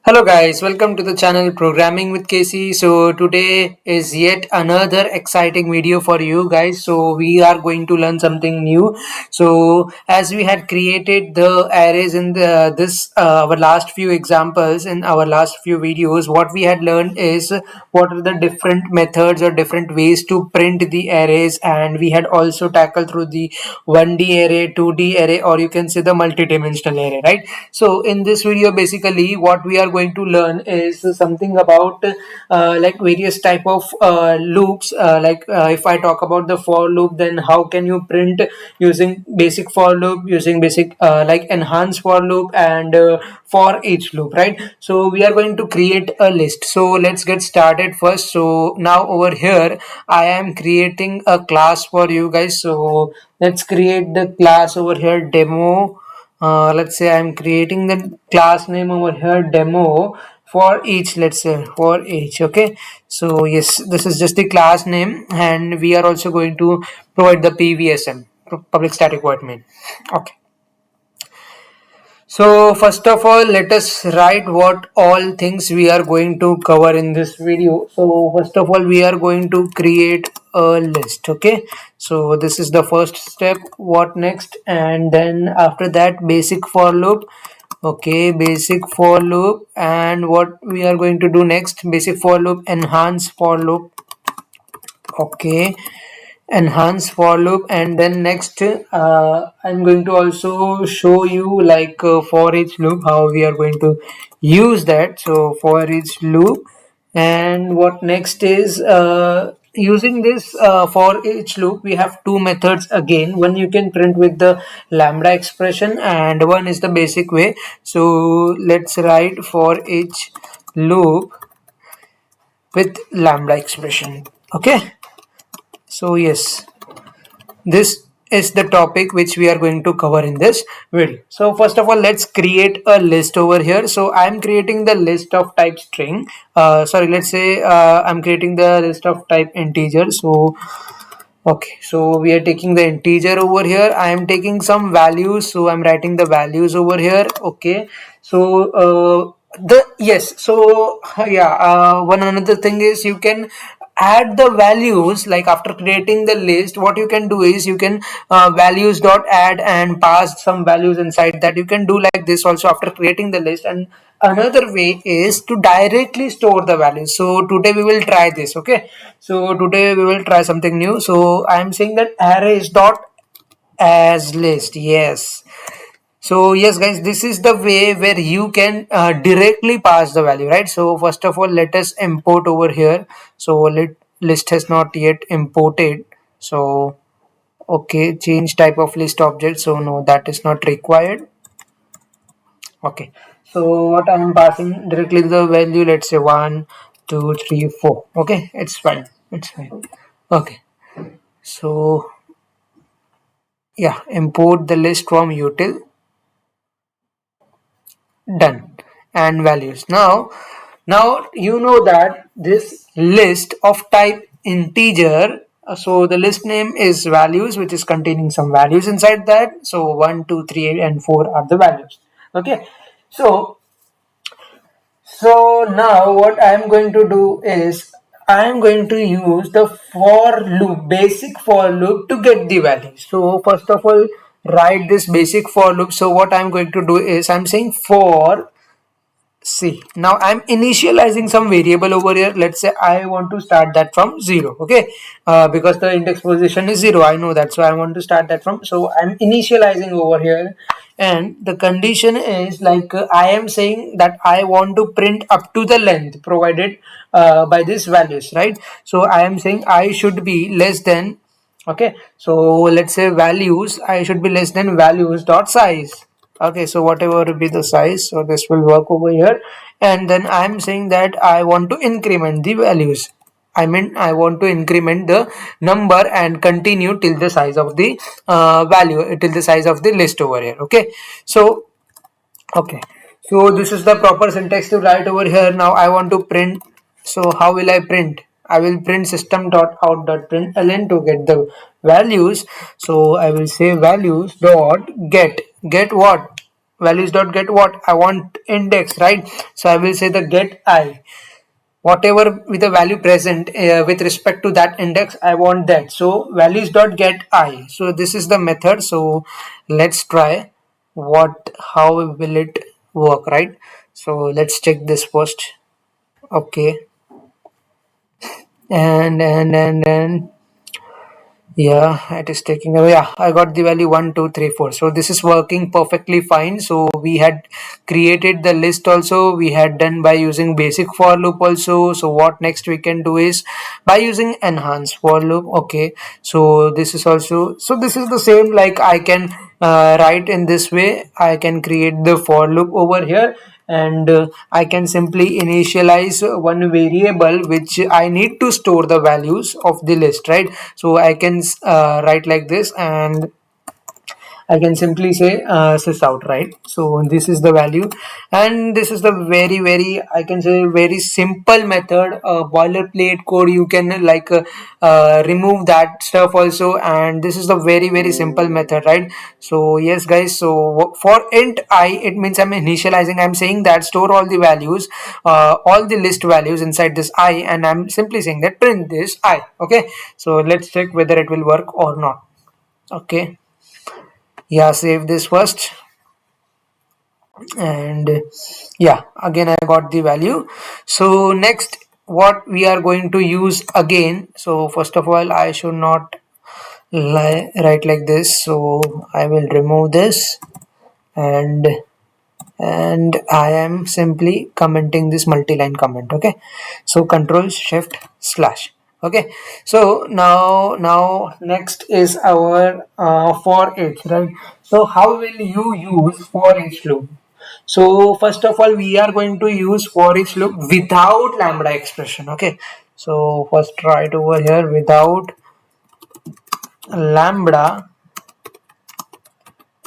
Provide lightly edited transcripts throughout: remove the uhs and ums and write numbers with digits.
Hello guys, welcome to the channel Programming with Casey. So today is yet another exciting video for you guys. So we are going to learn something new. So as we had created the arrays in this our last few examples in our last few videos, what we had learned is what are the different methods or different ways to print the arrays, and we had also tackled through the 1D array, 2D array, or you can say the multi-dimensional array, right? So in this video, basically what we are going to learn is something about like various type of loops. If I talk about the for loop, then how can you print using basic for loop, using basic like enhanced for loop, and for each loop, right? So we are going to create a list. So let's get started first. So now over here I am creating a class for you guys. So let's create the class over here, demo. Let's say I'm creating the class name over here, demo, for each. Let's say for each. Okay, so yes, this is just the class name, and we are also going to provide the pvsm, public static void main. Okay, so first of all, let us write what all things we are going to cover in this video. So first of all, we are going to create a list. Okay, so this is the first step. What next? And then after that, basic for loop. Okay, basic for loop. And what we are going to do next? Basic for loop, enhance for loop. Okay, enhance for loop. And then next I'm going to also show you like for each loop how we are going to use that. So for each loop, and what next is using this for each loop, we have two methods again. One you can print with the lambda expression, and one is the basic way. So let's write for each loop with lambda expression. Okay, so yes, this is the topic which we are going to cover in this video. So first of all, let's create a list over here. So I'm creating the list of type string. Sorry, let's say I'm creating the list of type integer. So okay, so we are taking the integer over here. I am taking some values, so I'm writing the values over here. Okay, so the yes, so yeah, one another thing is you can add the values. Like after creating the list, what you can do is you can values dot add and pass some values inside that. You can do like this also after creating the list. And another way is to directly store the values. So today we will try this. Okay, so today we will try something new. So I'm saying that arrays dot as list. Yes, so yes guys, this is the way where you can directly pass the value, right? So first of all, let us import over here. So list has not yet imported. So okay, change type of list object. So no, that is not required. Okay, so what I am passing directly the value, let's say 1 2 3 4. Okay, it's fine, it's fine. Okay, so yeah, import the list from util, done, and values. Now you know that this list of type integer, so the list name is values, which is containing some values inside that. So 1 2 3 and 4 are the values. Okay, so now what I am going to do is I am going to use the for loop, basic for loop, to get the value. So first of all, write this basic for loop. So what I'm going to do is I'm saying for C. Now I'm initializing some variable over here. Let's say I want to start that from 0. Okay, because the index position is 0, I know that, so I want to start that from, so I'm initializing over here. And the condition is like I am saying that I want to print up to the length provided by these values, right? So I am saying I should be less than, okay, so let's say values, I should be less than values dot size. Okay, so whatever will be the size, so this will work over here. And then I'm saying that I want to increment the values. I mean, I want to increment the number and continue till the size of the value, till the size of the list over here. Okay, so okay, so this is the proper syntax to write over here. Now I want to print. So how will I print? I will print system.out.println to get the values. So I will say values dot get what? values dot get what? I want index, right? So I will say the get I, whatever with the value present with respect to that index, I want that. So values dot get I. So this is the method. So let's try what, how will it work, right? So let's check this first. Okay. And yeah, it is taking away. Yeah, I got the value 1, 2, 3, 4. So this is working perfectly fine. So we had created the list also. We had done by using basic for loop also. So what next we can do is by using enhance for loop. Okay. So this is also, so this is the same, like I can write in this way. I can create the for loop over here, and I can simply initialize one variable which I need to store the values of the list, right? So I can write like this, and I can simply say sys out, right? So this is the value, and this is the very I can say very simple method, boilerplate code. You can like remove that stuff also, and this is the very simple method, right? So yes, guys. So for int I, it means I'm initializing. I'm saying that store all the values, all the list values inside this I, and I'm simply saying that print this I. Okay. So let's check whether it will work or not. Okay. Yeah, save this first, and yeah, again I got the value. So next what we are going to use again, so first of all I should not write like this, so I will remove this, and I am simply commenting this multi-line comment. Okay, so control shift slash. Okay, so now next is our for each, right? So how will you use for each loop? So first of all we are going to use for each loop without lambda expression. Okay, so first write over here without lambda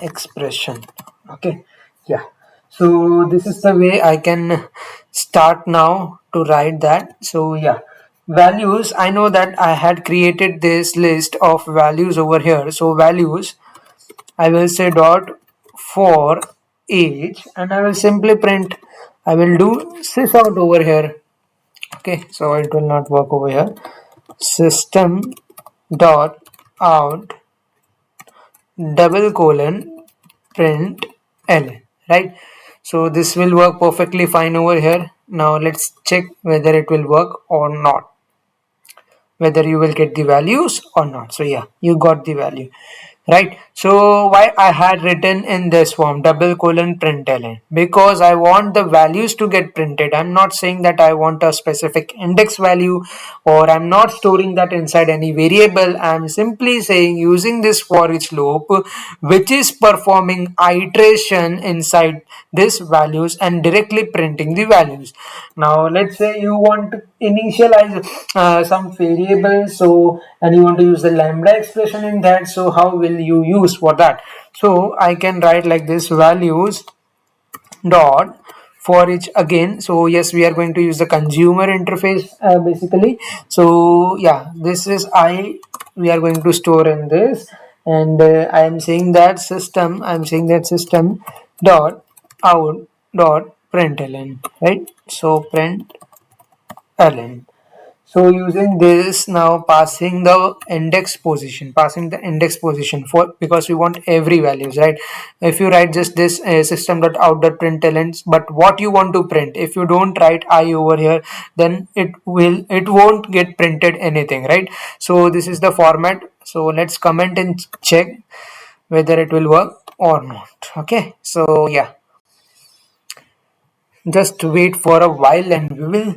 expression. Okay, yeah, so this is the way I can start now to write that. So yeah, values, I know that I had created this list of values over here. So values, I will say dot for each, and I will simply print, I will do sys out over here. Okay, so it will not work over here. System dot out double colon print l, right? So this will work perfectly fine over here. Now let's check whether it will work or not, whether you will get the values or not. So yeah, you got the value, right? So why I had written in this form double colon println, because I want the values to get printed. I'm not saying that I want a specific index value, or I'm not storing that inside any variable. I'm simply saying using this for each loop which is performing iteration inside this values and directly printing the values. Now let's say you want to initialize some variable, so and you want to use the lambda expression in that. So how will you use for that? So I can write like this, values dot for each again. So yes, we are going to use the consumer interface basically. So yeah, this is I, we are going to store in this, and I am saying that system, I'm saying that system dot out dot println, right? So println. So using this, now passing the index position, passing the index position for, because we want every values, right? If you write just this system.out.println, but what you want to print, if you don't write I over here, then it won't get printed anything, right? So this is the format. So let's comment and check whether it will work or not. Okay, so yeah, just wait for a while and we will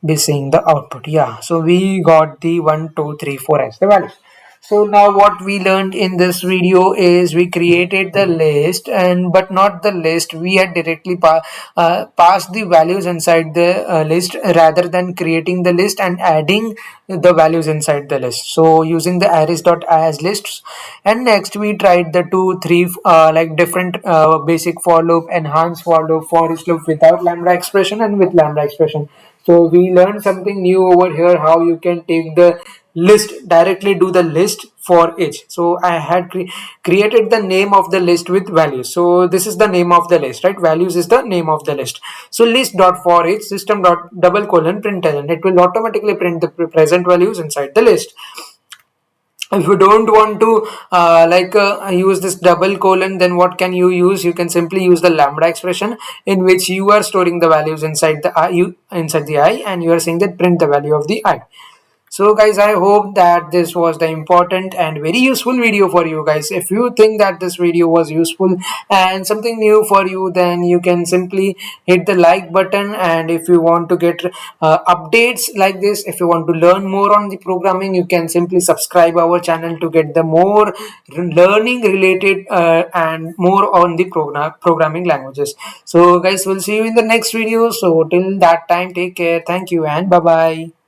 be seeing the output. Yeah, so we got the 1 2 3 4 as the values. So now what we learned in this video is we created the list, and but not the list, we had directly passed the values inside the list rather than creating the list and adding the values inside the list. So using the arrays.as lists, and next we tried the 2 3 like different basic for loop, enhanced for loop, for each loop without lambda expression and with lambda expression. So we learned something new over here, how you can take the list, directly do the list for each. So I had created the name of the list with values. So this is the name of the list, right? Values is the name of the list. So list dot for each system dot double colon println, it will automatically print the present values inside the list. If you don't want to use this double colon, then what can you use? You can simply use the lambda expression, in which you are storing the values inside the inside the I, and you are saying that print the value of the I. So guys, I hope that this was the important and very useful video for you guys. If you think that this video was useful and something new for you, then you can simply hit the like button. And if you want to get updates like this, if you want to learn more on the programming, you can simply subscribe our channel to get the more learning related and more on the programming languages. So guys, we'll see you in the next video. So till that time, take care. Thank you and bye bye.